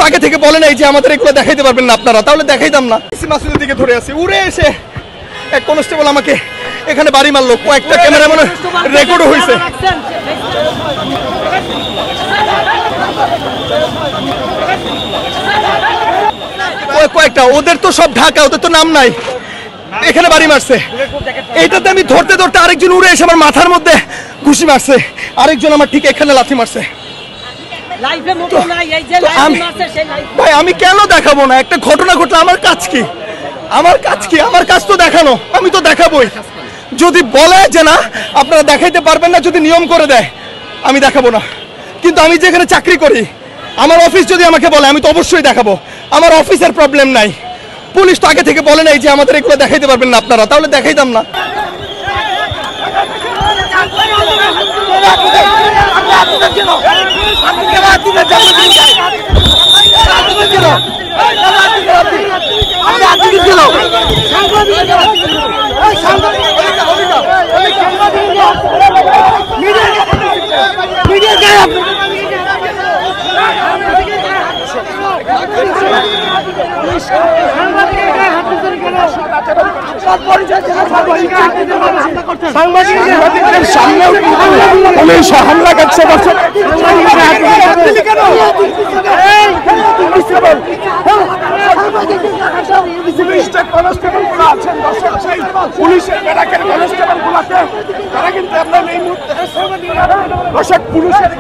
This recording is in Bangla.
আগে থেকে বলে নাই যে আমাদের এগুলো দেখাইতে পারবেন না আপনারা, তাহলে দেখাইতাম না। মাসুদের দিকে ধরে আছে, উড়ে এসে এক কনস্টেবল আমাকে এখানে বাড়ি মারলো, কয়েকটা ক্যামেরা মনে রেকর্ডও হয়েছে। কয়েকটা, ওদের তো সব ঢাকা, ওদের তো নাম নাই, এখানে বাড়ি মারছে। এইটাতে আমি ধরতে ধরতে আরেকজন উড়ে এসে আমার মাথার মধ্যে ঘুষি মারছে, আরেকজন আমার ঠিক এখানে লাথি মারছে। ভাই আমি কেন দেখাবো না? একটা ঘটনা ঘটলে আমার কাজ কি? আমার কাজ কি? আমার কাজ তো দেখানো, আমি তো দেখাবোই। যদি বলে যে না আপনারা দেখাইতে পারবেন না, যদি নিয়ম করে দেয়, আমি দেখাবো না। কিন্তু আমি যেখানে চাকরি করি, আমার অফিস যদি আমাকে বলে, আমি তো অবশ্যই দেখাবো। আমার অফিসের প্রবলেম নাই, পুলিশ তো আগে থেকে বলে নাই যে আমাদের এগুলো দেখাইতে পারবেন না আপনারা, তাহলে দেখাইতাম না। সাংবাদিকদের সামনেও পুলিশ হামলা করছে। পুলিশের ব্যারাকের কনস্টেবল গুলাকে তারা কিন্তু আপনার এই মুহূর্তে পুলিশের